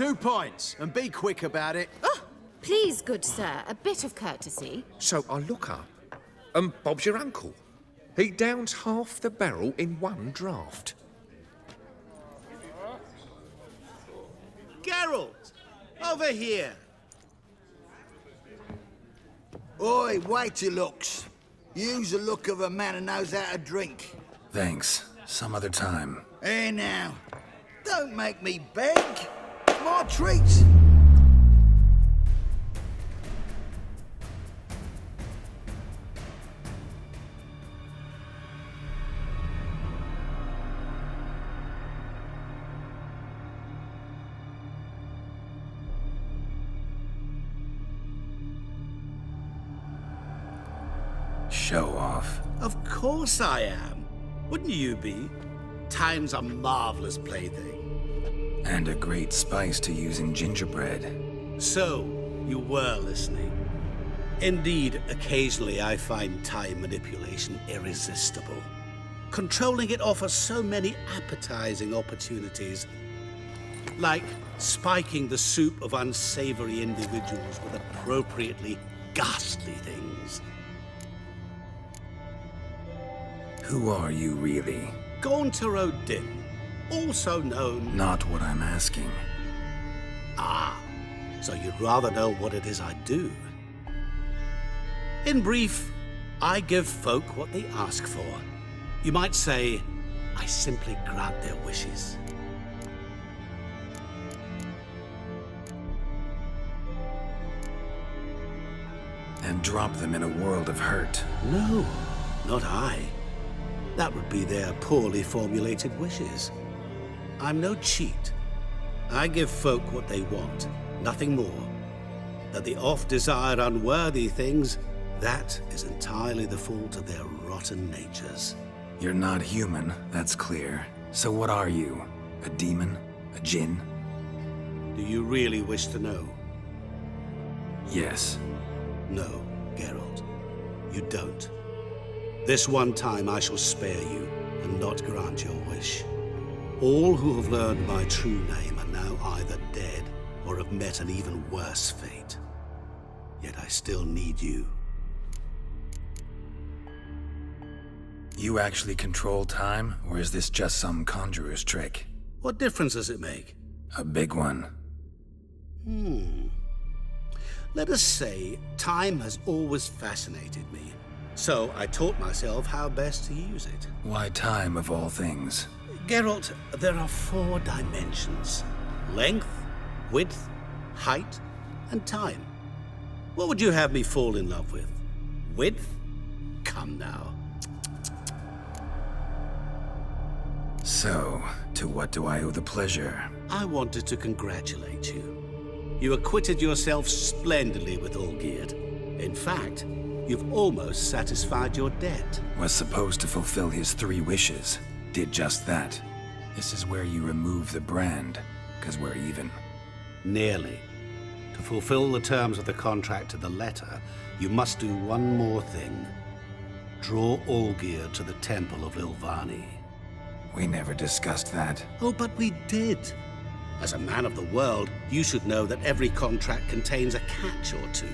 2 points, and be quick about it. Oh, please, good sir, a bit of courtesy. So I look up, and Bob's your uncle. He downs half the barrel in one draught. Geralt! Over here! Oi, wait your looks. Use the look of a man who knows how to drink. Thanks. Some other time. Here now. Don't make me beg. My treat. Show off. Of course I am. Wouldn't you be? Time's a marvelous plaything. And a great spice to use in gingerbread. So, you were listening. Indeed, occasionally I find time manipulation irresistible. Controlling it offers so many appetizing opportunities, like spiking the soup of unsavory individuals with appropriately ghastly things. Who are you, really? Gaunter O'Dinn, also known... Not what I'm asking. Ah, so you'd rather know what it is I do. In brief, I give folk what they ask for. You might say, I simply grant their wishes. And drop them in a world of hurt. No, not I. That would be their poorly formulated wishes. I'm no cheat. I give folk what they want, nothing more. That they oft desire unworthy things, that is entirely the fault of their rotten natures. You're not human, that's clear. So what are you? A demon? A djinn? Do you really wish to know? Yes. No, Geralt. You don't. This one time I shall spare you, and not grant your wish. All who have learned my true name are now either dead, or have met an even worse fate. Yet I still need you. You actually control time, or is this just some conjurer's trick? What difference does it make? A big one. Let us say, time has always fascinated me. So I taught myself how best to use it. Why time, of all things? Geralt, there are 4 dimensions. Length, width, height, and time. What would you have me fall in love with? Width? Come now. So, to what do I owe the pleasure? I wanted to congratulate you. You acquitted yourself splendidly with Olgierd. In fact, you've almost satisfied your debt. Was supposed to fulfill his 3 wishes. Did just that. This is where you remove the brand, because we're even. Nearly. To fulfill the terms of the contract to the letter, you must do one more thing. Draw Olgierd to the Temple of Lilvani. We never discussed that. Oh, but we did. As a man of the world, you should know that every contract contains a catch or two.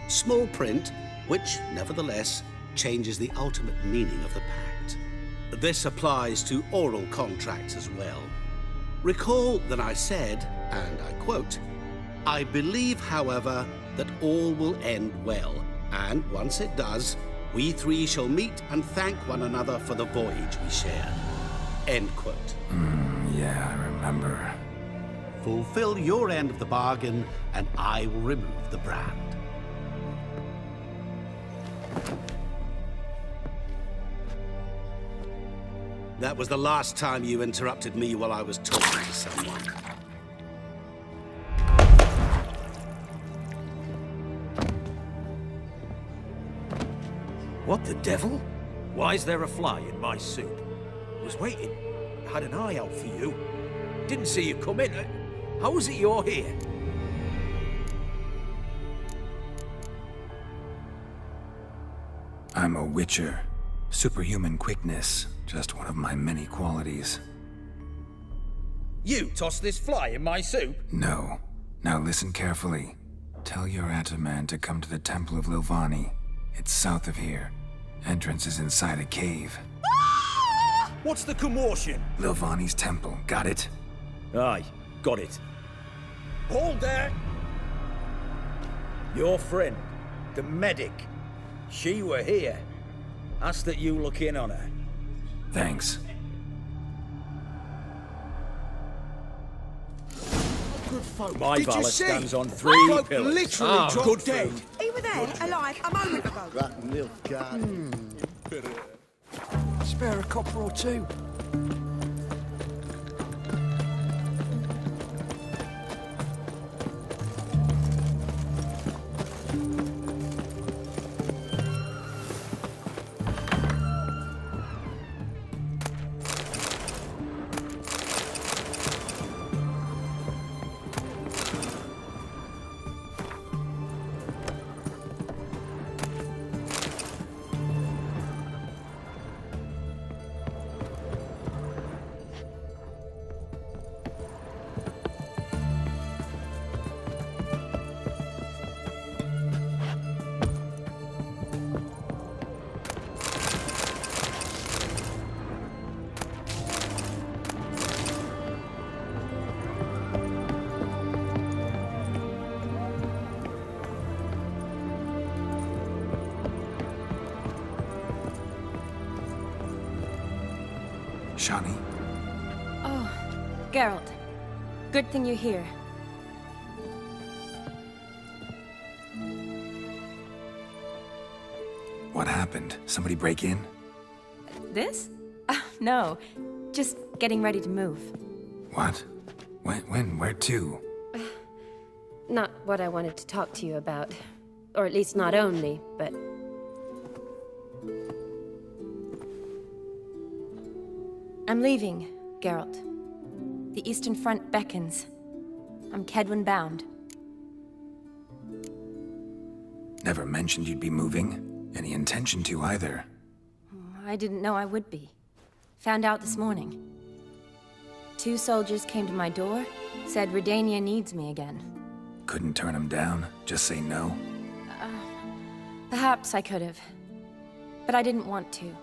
Small print, which, nevertheless, changes the ultimate meaning of the pact. This applies to oral contracts as well. Recall that I said, and I quote, "I believe, however, that all will end well, and once it does, we 3 shall meet and thank one another for the voyage we shared." End quote. Yeah, I remember. Fulfill your end of the bargain, and I will remove the brand. That was the last time you interrupted me while I was talking to someone. What the devil? Why is there a fly in my soup? Was waiting. Had an eye out for you. Didn't see you come in. How is it you're here? I'm a witcher. Superhuman quickness. Just one of my many qualities. You tossed this fly in my soup? No. Now listen carefully. Tell your Ataman to come to the Temple of Lilvani. It's south of here. Entrance is inside a cave. What's the commotion? Lilvani's temple, got it? Aye, got it. Hold there! Your friend, the medic, she were here. Ask that you look in on her. Thanks. Good folk. My Did you valet see? stands on 3 Folk pillars. literally dropped good dead. food. He were there, alive, a moment ago. That Nilfgaard. Spare a copper or two. Shani? Oh, Geralt. Good thing you're here. What happened? Somebody break in? This? No. Just getting ready to move. What? When? Where to? Not what I wanted to talk to you about. Or at least not only, but... I'm leaving, Geralt. The Eastern Front beckons. I'm Kedwen bound. Never mentioned you'd be moving. Any intention to either. I didn't know I would be. Found out this morning. 2 soldiers came to my door, said Redania needs me again. Couldn't turn him down? Just say no? Perhaps I could have. But I didn't want to.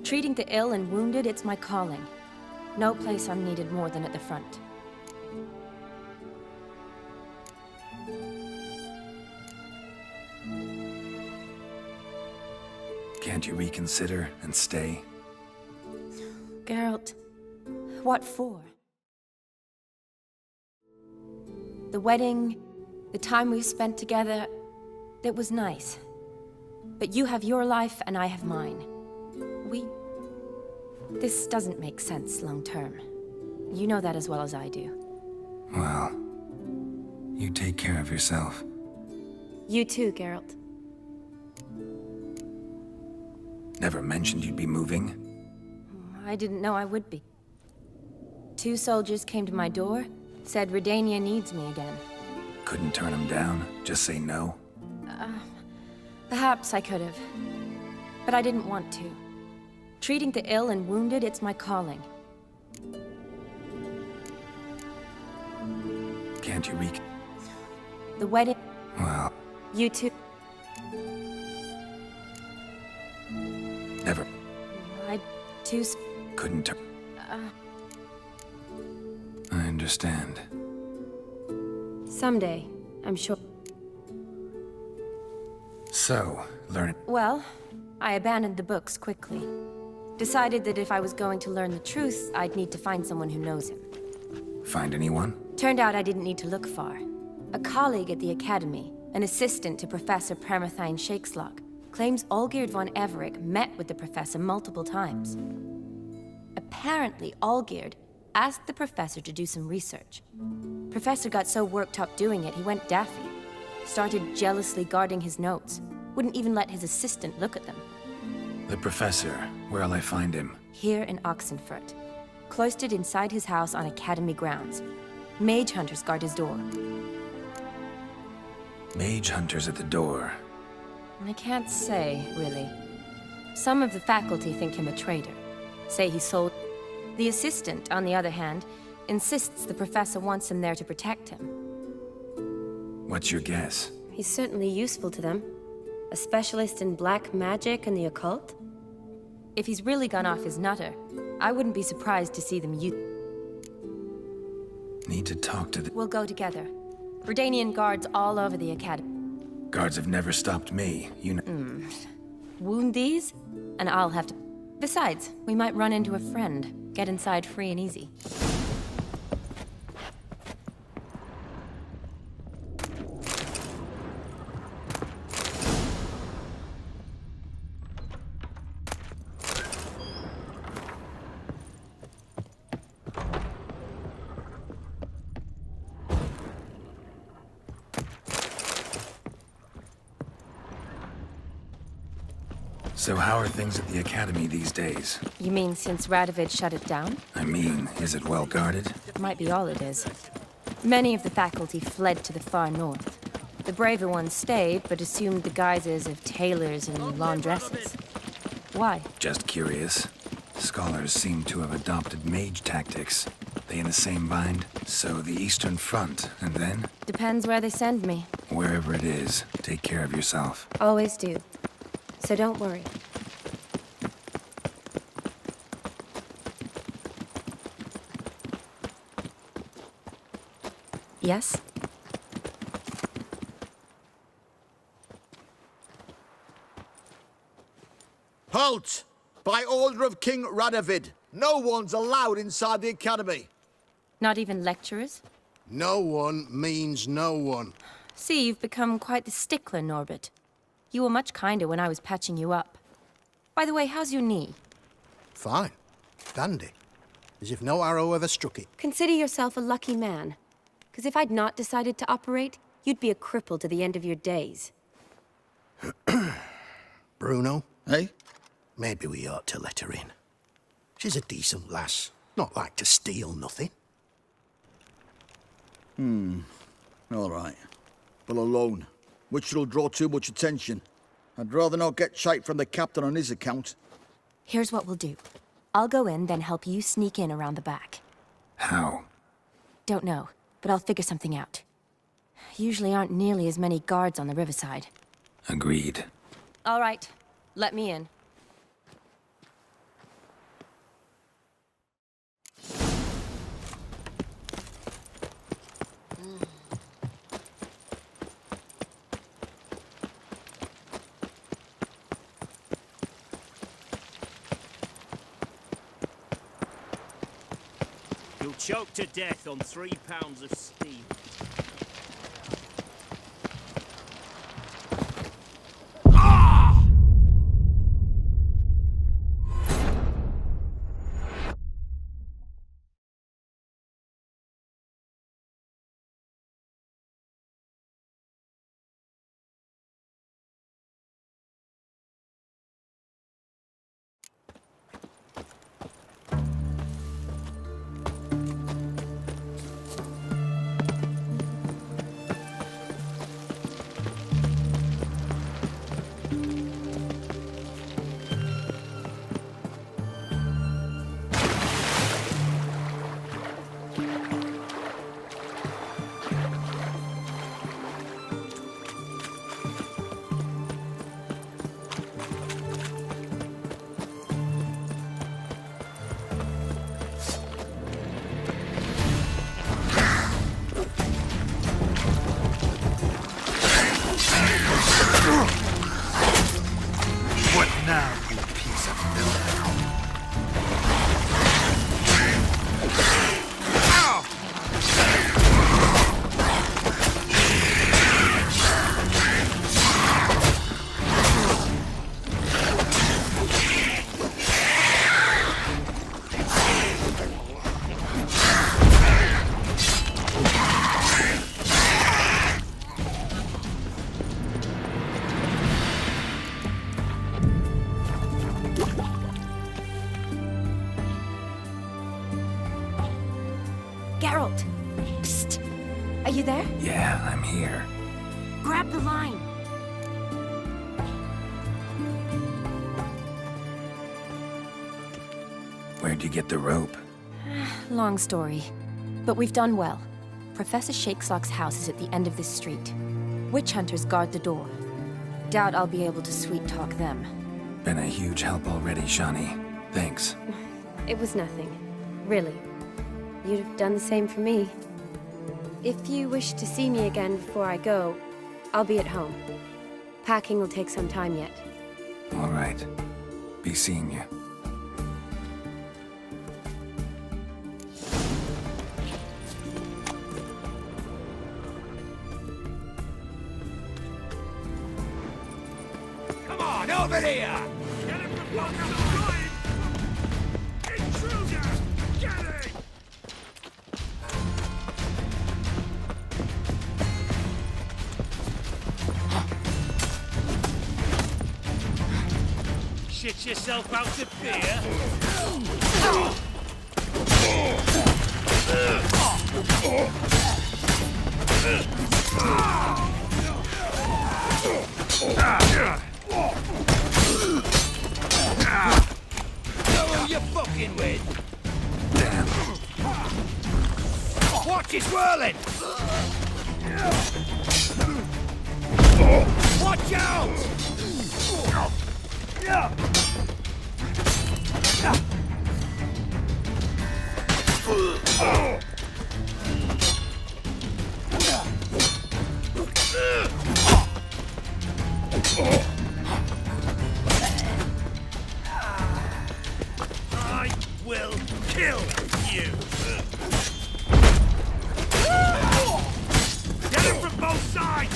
Treating the ill and wounded, it's my calling. No place I'm needed more than at the front. Can't you reconsider and stay? Geralt, what for? The wedding, the time we've spent together, it was nice. But you have your life and I have mine. This doesn't make sense long term. You know that as well as I do. Well, you take care of yourself. You too, Geralt. Never mentioned you'd be moving. I didn't know I would be. 2 soldiers came to my door, said Redania needs me again. Couldn't turn him down? Just say no? Perhaps I could have. But I didn't want to. Treating the ill and wounded, it's my calling. Can't you The wedding... Well, You too. never I too... couldn't turn... I understand. Someday, I'm sure. So, learn it. Well, I abandoned the books quickly. Decided that if I was going to learn the truth, I'd need to find someone who knows him. Find anyone? Turned out I didn't need to look far. A colleague at the Academy, an assistant to Professor Permathine Shakeslok, claims Olgierd von Everec met with the professor multiple times. Apparently, Olgierd asked the professor to do some research. Professor got so worked up doing it, he went daffy. Started jealously guarding his notes. Wouldn't even let his assistant look at them. The professor. Where'll I find him? Here in Oxenfurt. Cloistered inside his house on Academy grounds. Mage hunters guard his door. Mage hunters at the door. I can't say, really. Some of the faculty think him a traitor. Say he sold... The assistant, on the other hand, Insists the professor wants him there to protect him. What's your guess? He's certainly useful to them. A specialist in black magic and the occult? If he's really gone off his nutter, I wouldn't be surprised to see them Need to talk to the... We'll go together. Redanian guards all over the academy. Guards have never stopped me, you know... Wound these, and I'll have to... Besides, we might run into a friend. Get inside free and easy. So how are things at the Academy these days? You mean since Radovid shut it down? I mean, is it well guarded? Might be all it is. Many of the faculty fled to the far north. The braver ones stayed, but assumed the guises of tailors and laundresses. Why? Just curious. Scholars seem to have adopted mage tactics. They in the same bind? So the Eastern Front, and then? Depends where they send me. Wherever it is, take care of yourself. Always do. So don't worry. Yes? Halt! By order of King Radovid, no one's allowed inside the academy. Not even lecturers? No one means no one. See, you've become quite the stickler, Norbert. You were much kinder when I was patching you up. By the way, how's your knee? Fine. Dandy. As if no arrow ever struck it. Consider yourself a lucky man. Because if I'd not decided to operate, you'd be a cripple to the end of your days. Bruno, Eh? maybe we ought to let her in. She's a decent lass. Not like to steal nothing. All right. But alone, which will draw too much attention. I'd rather not get shite from the captain on his account. Here's what we'll do. I'll go in, then help you sneak in around the back. How? Don't know, but I'll figure something out. Usually aren't nearly as many guards on the riverside. Agreed. All right, let me in. You'll choke to death on 3 pounds of steam. What now, you piece of filth? Geralt! Psst! Are you there? Yeah, I'm here. Grab the line! Where'd you get the rope? Long story. But we've done well. Professor Shakeslock's house is at the end of this street. Witch hunters guard the door. Doubt I'll be able to sweet-talk them. Been a huge help already, Shani. Thanks. It was nothing. Really. You'd have done the same for me. If you wish to see me again before I go, I'll be at home. Packing will take some time yet. All right. Be seeing you. Come on, over here! Get him from behind! Intruder! Get him! Shit yourself out of fear? Know who you're fucking with? Damn. Watch it swirling! Watch out! I will kill you! Get him from both sides!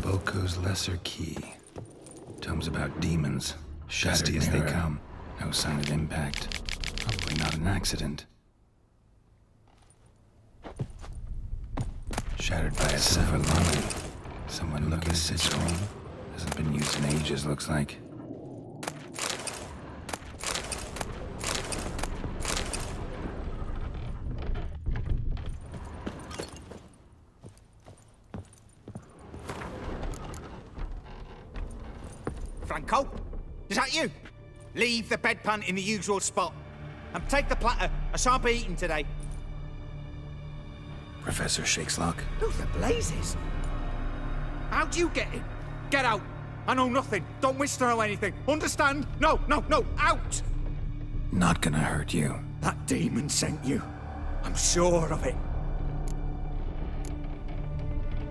Boko's Lesser Key. Tomes about demons. Shattered as they come. No sign of impact. Probably not an accident. Shattered by a silver lining. Someone look at this sigil. Hasn't been used in ages, looks like. Franco? Is that you? Leave the bedpan in the usual spot. And take the platter. I shan't be eating today. Professor Shakeslock? Who the blazes? How'd you get in? Get out. I know nothing. Don't wish to know anything. Understand? No, no, no. Out! Not gonna hurt you. That demon sent you. I'm sure of it.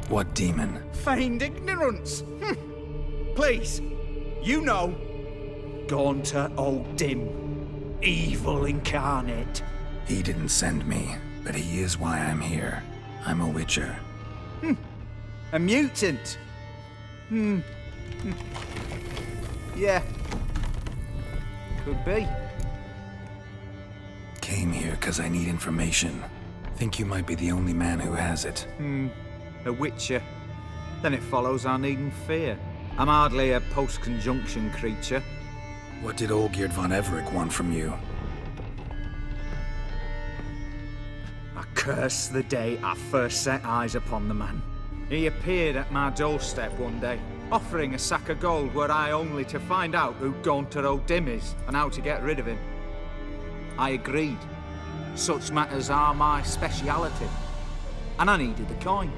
What demon? Feigned ignorance. Please. You know. Gaunter O'Dim. Evil incarnate. He didn't send me, but he is why I'm here. I'm a witcher. A mutant. Yeah. Could be. Came here because I need information. Think you might be the only man who has it. A witcher. Then it follows I needn't fear. I'm hardly a post-conjunction creature. What did Olgierd von Everec want from you? Curse the day I first set eyes upon the man. He appeared at my doorstep one day, offering a sack of gold were I only to find out who Gaunter O'Dim is and how to get rid of him. I agreed. Such matters are my speciality. And I needed the coin.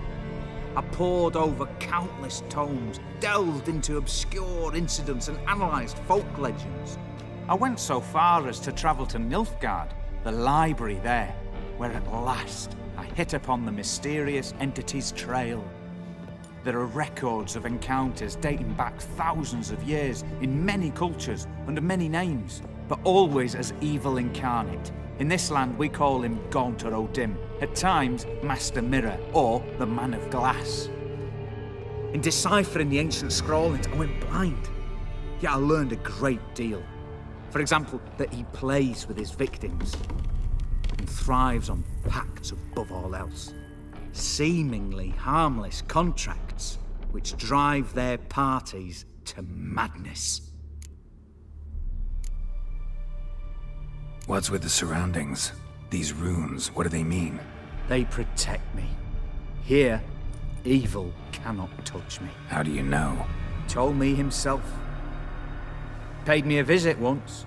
I pored over countless tomes, delved into obscure incidents and analysed folk legends. I went so far as to travel to Nilfgaard, the library there, where at last I hit upon the mysterious entity's trail. There are records of encounters dating back thousands of years in many cultures under many names, but always as evil incarnate. In this land we call him Gaunter O'Dim, at times Master Mirror or the Man of Glass. In deciphering the ancient scrawlings I went blind, yet I learned a great deal. For example, that he plays with his victims and thrives on pacts above all else. Seemingly harmless contracts which drive their parties to madness. What's with the surroundings? These runes, what do they mean? They protect me. Here, evil cannot touch me. How do you know? Told me himself. Paid me a visit once.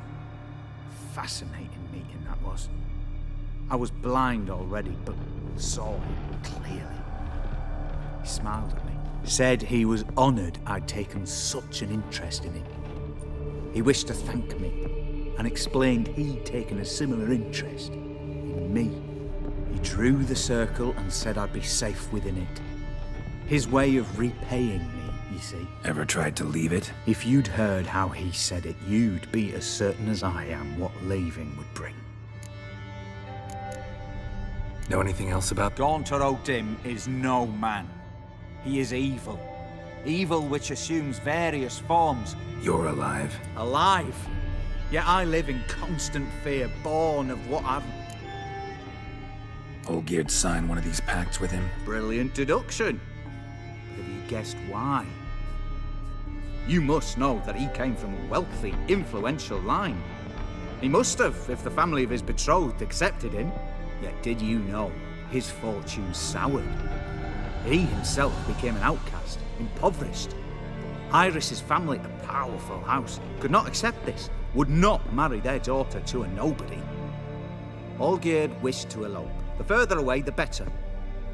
Fascinating meeting that was. I was blind already, but saw him clearly. He smiled at me. Said he was honoured I'd taken such an interest in him. He wished to thank me, and explained he'd taken a similar interest in me. He drew the circle and said I'd be safe within it. His way of repaying me, you see. Ever tried to leave it? If you'd heard how he said it, you'd be as certain as I am what leaving would bring. Know anything else about... Gaunter O'Dim is no man. He is evil. Evil which assumes various forms. You're alive. Alive? Yet I live in constant fear, born of what I've... Olgierd signed one of these pacts with him. Brilliant deduction. But have you guessed why? You must know that he came from a wealthy, influential line. He must have, if the family of his betrothed accepted him. Yet did you know his fortune soured? He himself became an outcast, impoverished. Iris's family, a powerful house, could not accept this, would not marry their daughter to a nobody. Olgierd wished to elope. The further away, the better.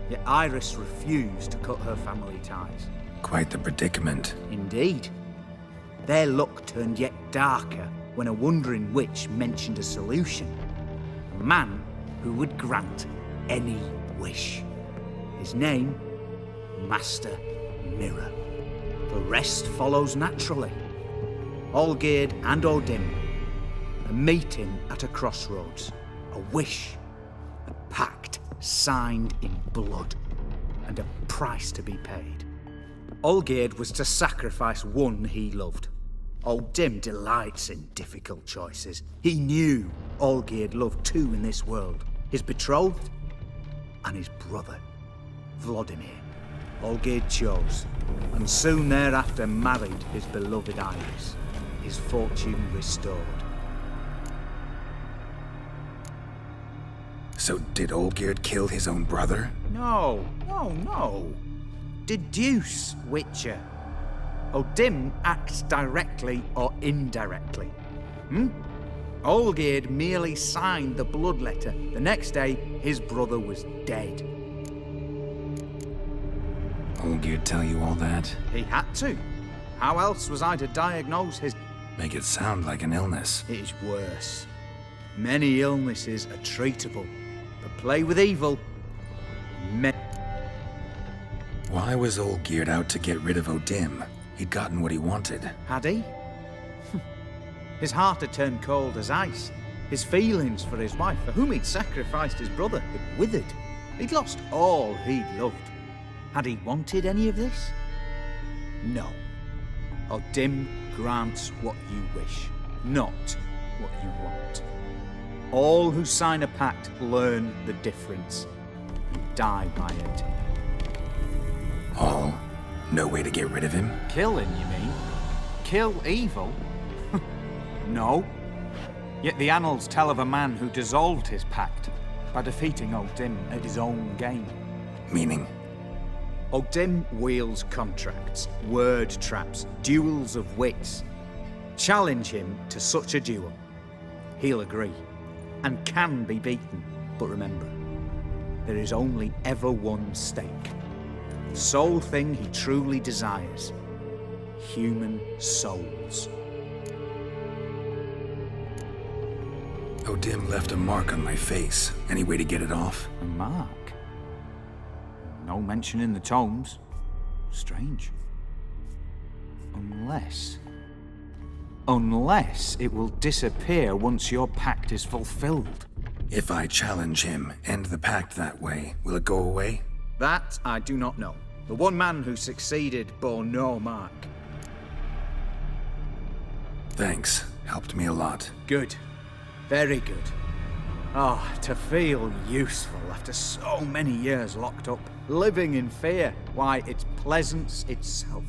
Yet Iris refused to cut her family ties. Quite the predicament. Indeed. Their luck turned yet darker when a wandering witch mentioned a solution. A man who would grant any wish. His name, Master Mirror. The rest follows naturally. Olgierd and O'Dim, a meeting at a crossroads, a wish, a pact signed in blood, and a price to be paid. Olgierd was to sacrifice one he loved. O'Dim delights in difficult choices. He knew Olgierd loved two in this world, his betrothed and his brother, Vladimir. Olgierd chose, and soon thereafter married his beloved Iris, his fortune restored. So did Olgierd kill his own brother? No. Deduce, Witcher. O'Dim acts directly or indirectly. Olgierd merely signed the blood letter. The next day, his brother was dead. Olgierd tell you all that? He had to. How else was I to diagnose his... Make it sound like an illness. It is worse. Many illnesses are treatable, but play with evil... Why was Olgierd out to get rid of O'Dim? He'd gotten what he wanted. Had he? His heart had turned cold as ice. His feelings for his wife, for whom he'd sacrificed his brother, had withered. He'd lost all he'd loved. Had he wanted any of this? No. O'Dim grants what you wish, not what you want. All who sign a pact learn the difference and die by it. All? No way to get rid of him? Kill him, you mean? Kill evil? No. Yet the annals tell of a man who dissolved his pact by defeating O'Dim at his own game. Meaning? O'Dim wields contracts, word traps, duels of wits. Challenge him to such a duel. He'll agree, and can be beaten. But remember, there is only ever one stake. The sole thing he truly desires. Human souls. O'Dim left a mark on my face. Any way to get it off? A mark? No mention in the tomes. Strange. Unless it will disappear once your pact is fulfilled. If I challenge him, end the pact that way, will it go away? That I do not know. The one man who succeeded bore no mark. Thanks. Helped me a lot. Good. Very good. Oh, to feel useful after so many years locked up, living in fear. Why, it's pleasance itself.